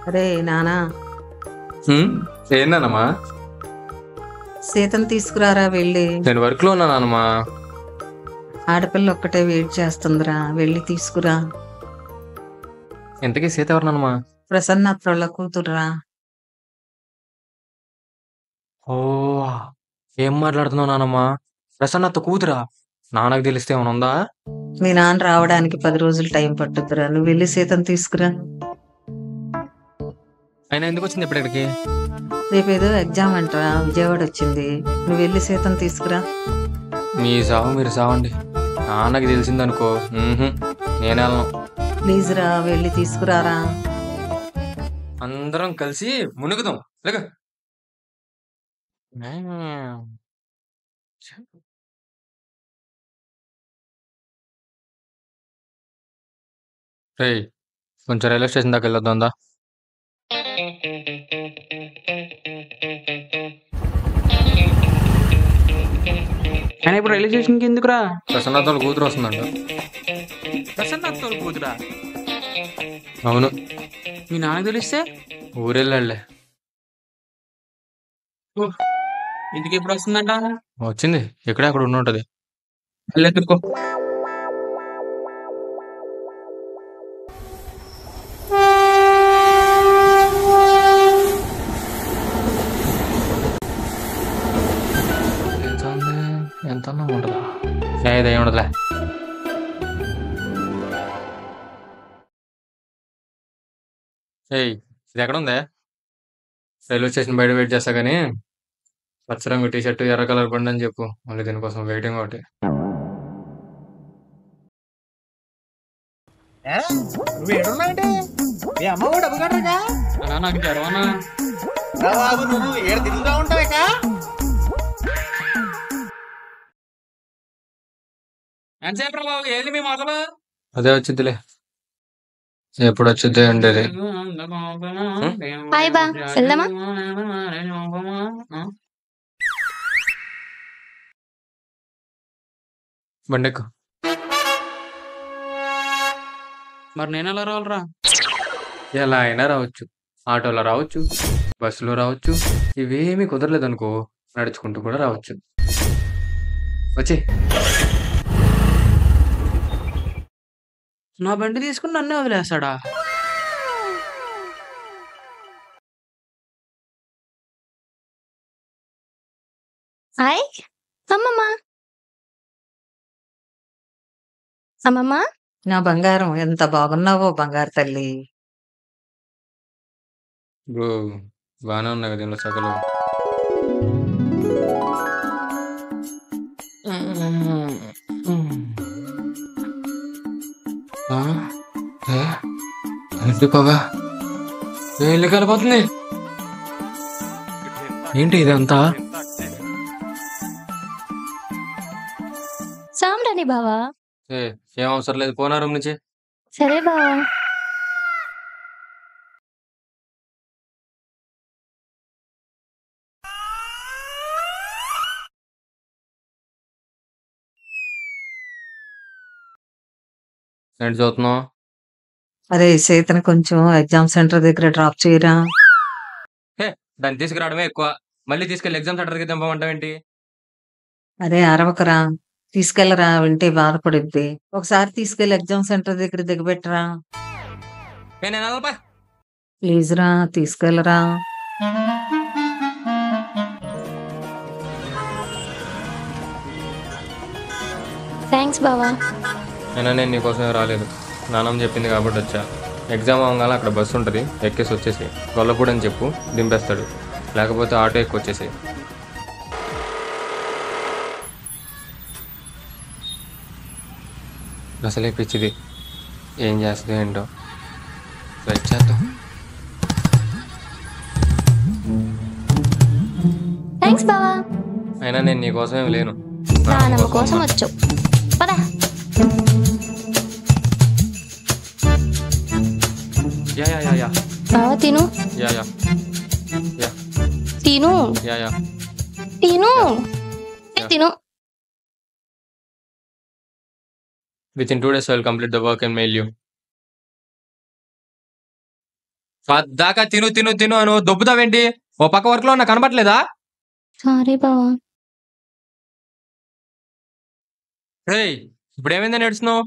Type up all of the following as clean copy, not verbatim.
అరే నానా, ఏందన్నమ్మా? సీతను తీసుకురారా వెళ్ళి. నేను వర్క్ లో ఉన్నానమ్మా. ఆడపిల్ల ఒక్కటే వెయిట్ చేస్తుందిరా, వెళ్ళి తీసుకురా. ఇంతకీ సీత ఎవరినమ్మా? ప్రసన్న అత్రోళ్ళ కూతురురా. ఓ, ఏం మాట్లాడుతున్నావు నానమ్మా? ప్రసన్నత్త కూతురా? నాన్నకు తెలిస్తే ఏమైనా ఉందా? మీ నాన్న రావడానికి 10 రోజులు టైం పట్టుద్దురా, నువ్వు వెళ్ళి సీతను తీసుకురా. ఆయన ఎందుకు వచ్చింది ఇప్పుడు ఇక్కడికి? రేపేదో ఎగ్జామ్ అంటరా, విజయవాడ వచ్చింది. నువ్వు వెళ్ళి సీతను తీసుకురా. మీ సావు మీరు సావండి. నాన్నకి తెలిసిందనుకో నేను వెళ్ళను. ప్లీజ్ రా, వెళ్ళి తీసుకురారా. అందరం కలిసి మునుగుదాం. లేక రేయ్, కొంచెం రైల్వే స్టేషన్ దాకా వెళ్ళొద్దా? ఆయన ఇప్పుడు రైల్వే స్టేషన్కి ఎందుకురా? ప్రసన్నతోళ్ళ కూతురు వస్తుందంట. ప్రసన్న కూతురా? అవును. మీ నాన్నకు తెలిస్తే? ఊరెళ్ళాడులే. ఇంటికి ఎప్పుడు వస్తుందంట? వచ్చింది, ఎక్కడే అక్కడ ఉండుంటది. వెళ్ళెత్తుకో. ఎంత ఉంటుందా? ఏది ఉండదులే. ఏయ్, ఇది ఎక్కడ ఉందే? రైల్వే స్టేషన్ బయట వెయిట్ చేస్తా కానీ పచ్చ రంగు టీ షర్ట్ ఎర్ర కలర్ బండి అని చెప్పు. మళ్ళీ దీనికోసం వెయిటింగ్ ఒకటి. నువ్వు ఏడున్నావంటే మీ అమ్మ కూడా డబ్బు కట్టరుగా? నాకు జ్వరమన్నా. బాబు నువ్వు ఏడు తిరుగుతూ ఉంటావేకా? ఎంతసేపు బాబు, ఏది మీ మొదలు? అదే వచ్చిద్దిలే. ఎప్పుడు వచ్చిద్ది ఉండేది. హాయ్ బా, వెళ్దామా? బండెక్కు. మరి నేను ఎలా రావాలరా? ఎలా అయినా రావచ్చు. ఆటోలో రావచ్చు, బస్సులో రావచ్చు. ఇవేమీ కుదరలేదు అనుకో, నడుచుకుంటూ కూడా రావచ్చు. వచ్చి నా బండి తీసుకుని నన్నే వదిలేస్తాడా? హాయ్ అమ్మమ్మ. అమ్మమ్మ, నా బంగారం, ఎంత బాగున్నావో బంగారు తల్లి. బ్రో, బాగానే ఉన్నాయి కదా దీనిలో సగలు. ఏంటి పవా, ఇల్లు కలిపోతుంది. ఏంటి ఇదంతా? సాంబ్రాణి బావా. ఏం అవసరం లేదు, పోనా రూమ్ నుంచి. సరే బావా. ఏంటి చూస్తున్నావు? అరే సీతను కొంచెం ఎగ్జామ్ సెంటర్ దగ్గర డ్రాప్ చేయరా. దాన్ని తీసుకురావడమే ఎక్కువ, మళ్ళీ తీసుకెళ్ళి ఎగ్జామ్ సెంటర్కి దింపమంటావేంటి? అరే అరవకరా, తీసుకెళ్ళరా, వింటే బాధపడుద్ది. ఒకసారి తీసుకెళ్ళి ఎగ్జామ్ సెంటర్ దగ్గర దిగబెట్టరా. ప్లీజ్ రా, తీసుకెళ్ళరా. థ్యాంక్స్ బావా. అయినా నేను నీకోసమే రాలేదు, నాన్నమ్మ చెప్పింది కాబట్టి వచ్చా. ఎగ్జామ్ అవ్వగానే అక్కడ బస్సు ఉంటుంది, ఎక్కేసి వచ్చేసి గొల్లపూడి అని చెప్పు, దింపేస్తాడు. లేకపోతే ఆటో ఎక్కువ వచ్చేసి. అసలే పిచ్చిది, ఏం చేస్తుంది ఏంటో. వెయిట్ చేద్దాం. థ్యాంక్స్ బావా. అయినా నేను నీకోసమేం లేను, నానమ్మ కోసం వచ్చు. పదా. యా యా యా యా బావా తిను. యా యా యా తిను. యా యా తిను. తిను. Within 2 days, I will complete the work and mail you. పద్దాకా తిను తిను తిను అని దొబ్బుతావేంటి? ఓ పక్క వర్క్ లో నాకు కనబట్లేదా? సారీ బావా. రేయ్, ఇప్పుడు ఏమైందని ఏడుస్తున్నావు?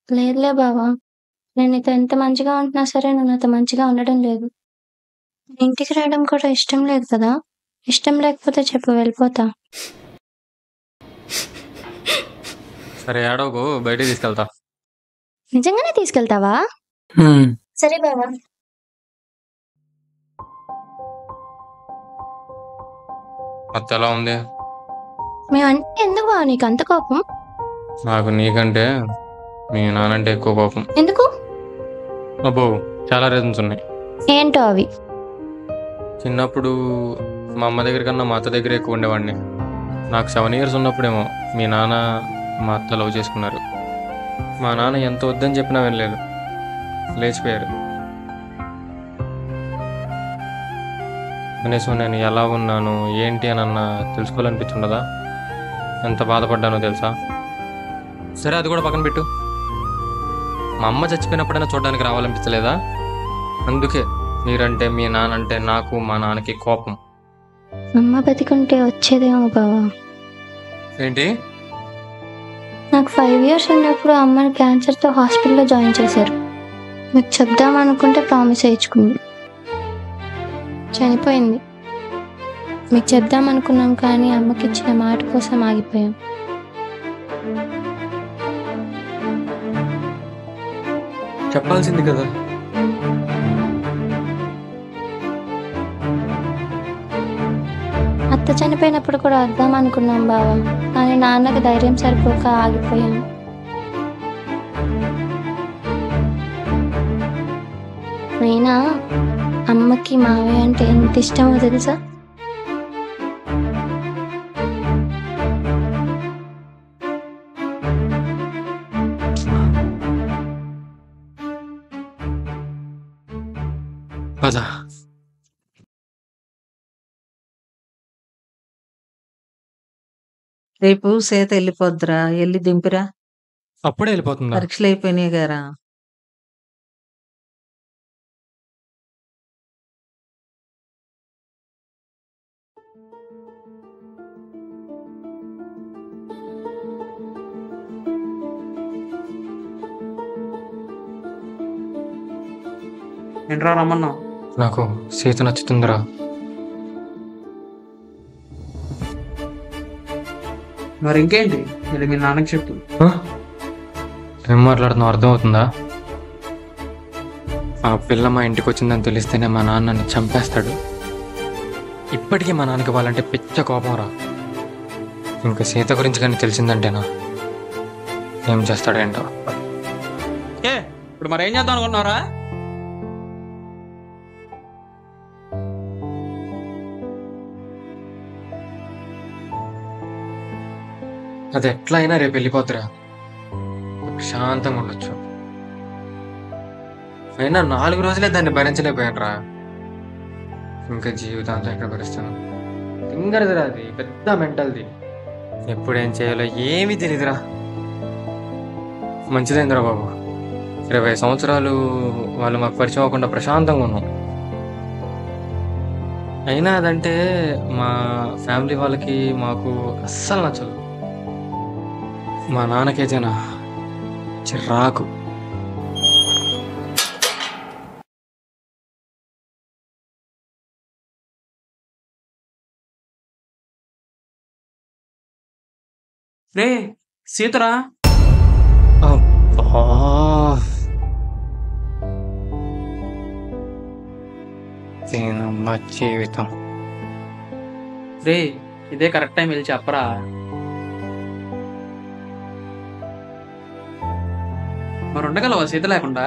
లేదులే బావా. నేను నీతో ఎంత మంచిగా ఉంటున్నా సరే నువ్వు నాతో మంచిగా ఉండడం లేదు. ఇంటికి రావడం కూడా ఇష్టం లేదు కదా. ఇష్టం లేకపోతే చెప్పు, వెళ్ళిపోతా. సరే ఏడవకు, బయటికి తీసుకెళ్తా. నిజంగానే తీసుకెళ్తావా? సరే బావా. అత్త ఎలా ఉంది? మేమంటే ఎందుకు బావా నీకు అంత కోపం? నాకు నీకంటే మీ నానంటే ఎక్కువ కోపం. ఎందుకు? అబ్బో, చాలా రీజన్స్ ఉన్నాయి. ఏంటో అవి? చిన్నప్పుడు మా అమ్మ దగ్గర కన్నా మా అత్త దగ్గర ఎక్కువ ఉండేవాడిని. నాకు 7 years ఉన్నప్పుడేమో మీ నాన్న మా అత్త లవ్ చేసుకున్నారు. మా నాన్న ఎంత వద్దని చెప్పినా వినలేదు, లేచిపోయారు. కనీసం నేను ఎలా ఉన్నాను ఏంటి అని అన్న తెలుసుకోవాలనిపించుండదా? ఎంత బాధపడ్డానో తెలుసా? సరే అది కూడా పక్కన పెట్టు. మా అమ్మ చచ్చిపోయినప్పుడైనా చూడడానికి రావాలనిపించలేదా? అందుకే మీరంటే మీ నానంటే నాకు మా నాన్నకి కోపం. అమ్మ బతికుంటే వచ్చేదేమో బావా. ఏంటి? నాకు 5 years ఉన్నప్పుడు అమ్మని క్యాన్సర్తో హాస్పిటల్లో జాయిన్ చేశారు. మీకు చెప్దాం అనుకుంటే ప్రామిస్ వేయించుకుంది, చనిపోయింది. మీకు చెప్దాం అనుకున్నాం కానీ అమ్మకి ఇచ్చిన మాట కోసం ఆగిపోయాం. చెప్పాల్సింది కదా. అత్త చనిపోయినప్పుడు కూడా వద్దాం అనుకున్నాం బావా, కానీ నాన్నకి ధైర్యం సరిపోక ఆగిపోయాం. అయినా అమ్మకి మావయ్య అంటే ఎంత ఇష్టమో తెలుసా? పద. రేపు సీత వెళ్ళిపోద్దురా, వెళ్ళి దింపిరా. అప్పుడే వెళ్ళిపోతుందా? పరీక్షలు అయిపోయినాయి గారా. ఏంట్రా రమ్మన్నావు? నాకు సీత నచ్చుతుందిరా. మరి ఇంకేంటి, వెళ్ళి మీ నాన్నకి చెప్పు. ఏం మాట్లాడుతున్నావు అర్థమవుతుందా? ఆ పిల్ల మా ఇంటికి వచ్చిందని తెలిస్తేనే మా నాన్న నన్ను చంపేస్తాడు. ఇప్పటికీ మా నాన్నకి వాళ్ళంటే పిచ్చ కోపం రా. ఇంకా సీత గురించి కానీ తెలిసిందంటేనా ఏం చేస్తాడేంటో. ఇప్పుడు మరి ఏం చేద్దాం అనుకున్నారా? అది ఎట్లా అయినా రేపు వెళ్ళిపోతురా, ప్రశాంతంగా ఉండొచ్చు. అయినా 4 రోజులే దాన్ని భరించలేకపోయాను రా. ఇంకా జీవితాంతం ఎక్కడ భరిస్తాను? తింగరదిరా, అది పెద్ద మెంటల్ది. ఎప్పుడేం చేయాలో ఏమీ తెలియదురా. మంచిదైందిరా బాబు, 20 సంవత్సరాలు వాళ్ళు మాకు పరిచయం అవ్వకుండా ప్రశాంతంగా ఉన్నాం. అయినా అదంటే మా ఫ్యామిలీ వాళ్ళకి మాకు అస్సలు నచ్చదు. మా నాన్నకైతేనా చిరాకు. రే సీతరా. అబ్బా, దీనమ్మ జీవితం. రే ఇదే కరెక్ట్ టైం వెళ్ళి చెప్పరా. మరి ఉండగలవా సీత లేకుండా?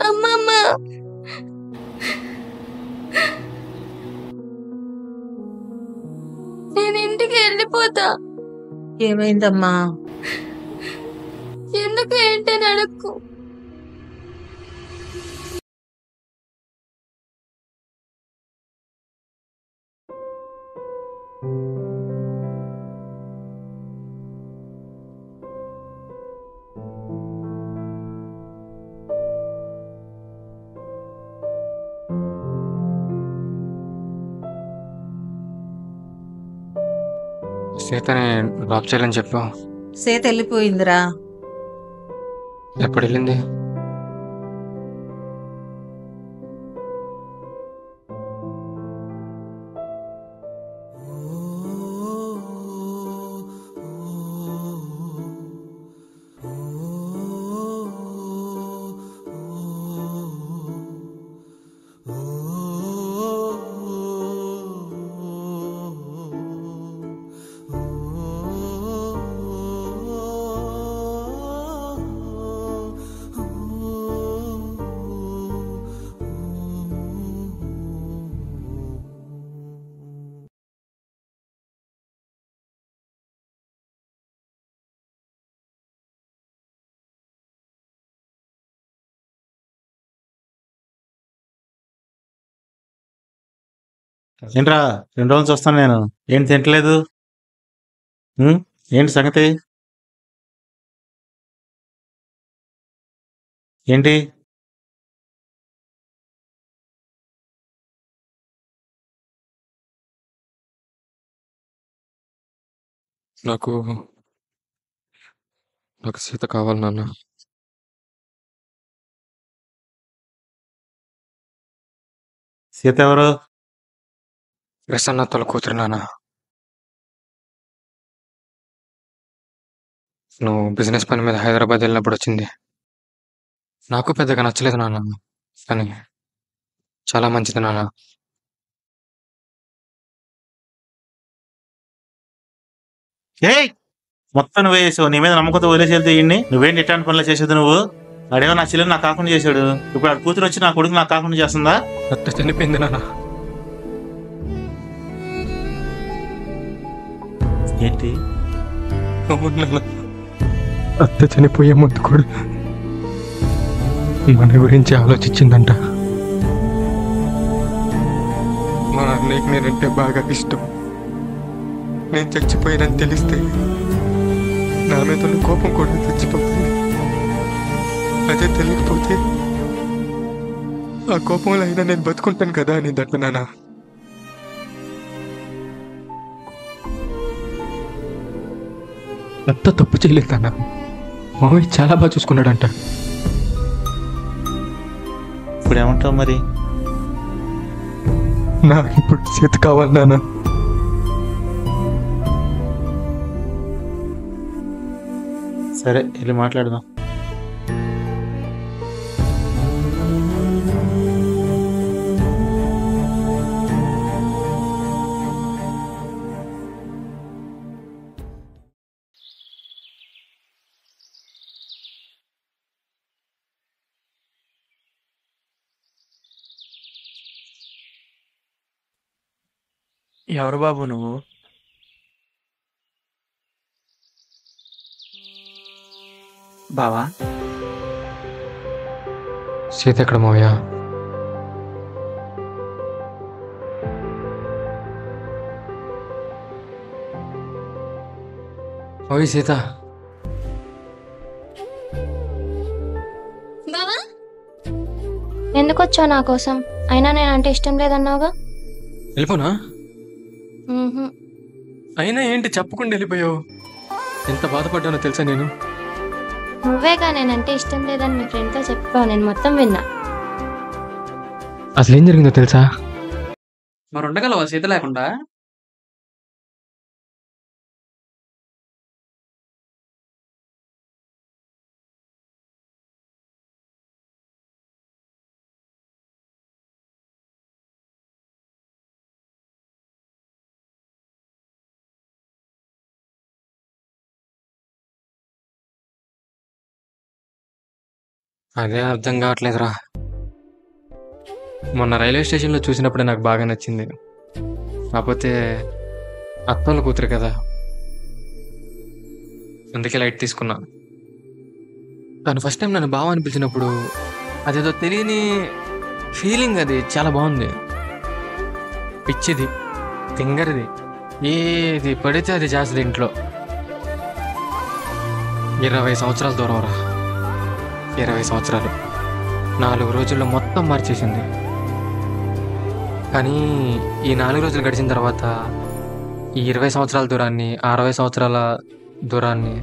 అమ్మమ్మ, నేను వెళ్ళిపోతా. ఏమైందమ్మా? ఎందుకు ఏంటని అడక్కు. సీతని డ్రాప్ చేయాలని చెప్పు. సీత వెళ్ళిపోయిందిరా. ఎప్పుడు వెళ్ళింది? ఏంట్రా 2 రోజులు చూస్తాను నేను. ఏంటి తింటలేదు? ఏంటి సంగతి? ఏంటి? నాకు నాకు సీత కావాలి నాన్న. సీత ఎవరు? ప్రసన్న తొల కూతురు నాన్న. నువ్వు బిజినెస్ పని మీద హైదరాబాద్ వెళ్ళినప్పుడు వచ్చింది. నాకు పెద్దగా నచ్చలేదు నాన్న, కానీ చాలా మంచిది నాన్న. ఏయ్ మొత్తం నువ్వే చేసావు. నీ మీద నమ్మకంతో వదిలేసి వెళ్తే ఇన్ని నువ్వేంటి ఇట్లాంటి పనులు చేసేది? నువ్వు అడేవో నా చెల్లెని నాకు కాకుండా చేశాడు. ఇప్పుడు ఆ కూతురు వచ్చి నా కొడుకు నాకు కాకుండా చేస్తుందా? అత్త చనిపోయింది నాన్న. ఏంటి? అవును నాన్న, అత్త చనిపోయే ముందు కూడా మన గురించి ఆలోచించిందంట. మా అన్నయ్యకి నేనంటే బాగా ఇష్టం. నేను చచ్చిపోయానని తెలిస్తే నా మీద ఉన్న కోపం కూడా చచ్చిపోతుంది. అదే తెలియకపోతే ఆ కోపంలో అయినా నేను బతుకుంటాను కదా అని దట్టు నాన్న. అత్త తప్పు చేయలేదన్నా. మామయ్య చాలా బాగా చూసుకున్నాడంట. ఇప్పుడు ఏమంటావు మరి? నాకు ఇప్పుడు సీత కావాలి నాన్న. సరే వెళ్ళి మాట్లాడదాం. ఎవరు బాబు నువ్వు? బావా, సీత ఎక్కడ మావయ్య? ఓయ్ సీత. బావా ఎందుకు వచ్చావు నా కోసం? అయినా నేనంటే ఇష్టం లేదన్నావుగా. వెళ్ళిపోనా? మ్హూ. అయినా ఏంటి చెప్పకుండా వెళ్ళిపోయావు? ఎంత బాధపడ్డానో తెలుసా నేను. నువ్వేగా నేనంటే ఇష్టం లేదని మీ ఫ్రెండ్తో చెప్పావు. నేను మొత్తం విన్నా. అసలు ఏం జరిగిందో తెలుసా? మరి ఉండగలవా సీత లేకుండా? అదే అర్థం కావట్లేదురా. మొన్న రైల్వే స్టేషన్లో చూసినప్పుడే నాకు బాగా నచ్చింది. కాకపోతే అత్తోళ్ళ కూతురు కదా, అందుకే లైట్ తీసుకున్నా. తను ఫస్ట్ టైం నన్ను బావ అనిపించినప్పుడు అదేదో తెలియని ఫీలింగ్, అది చాలా బాగుంది. పిచ్చిది, తింగరిది, ఏది పడితే అది చేస్తుంది ఇంట్లో. 20 సంవత్సరాల దూరం రా, 20 సంవత్సరాలు 4 రోజుల్లో మొత్తం మార్చేసింది. కానీ ఈ 4 రోజులు గడిచిన తర్వాత ఈ 20 సంవత్సరాల దూరాన్ని, 60 సంవత్సరాల దూరాన్ని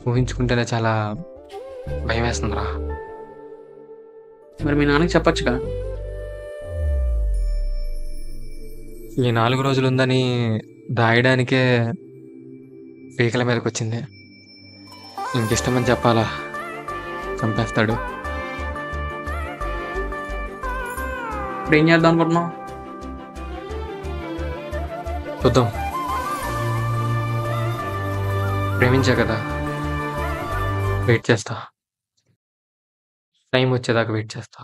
ఊహించుకుంటేనే చాలా భయం వేస్తుందిరా. మరి మీ నాన్నకి చెప్పొచ్చుగా. ఈ 4 రోజులు ఉందని దాయడానికే పీకల మీదకి వచ్చింది. ఇంకిష్టమని చెప్పాలా, చంపేస్తాడు. ఇప్పుడు ఏం చేద్దాం అనుకుంటున్నావు? చూద్దాం. ప్రేమించా కదా, వెయిట్ చేస్తా. టైం వచ్చేదాకా వెయిట్ చేస్తా.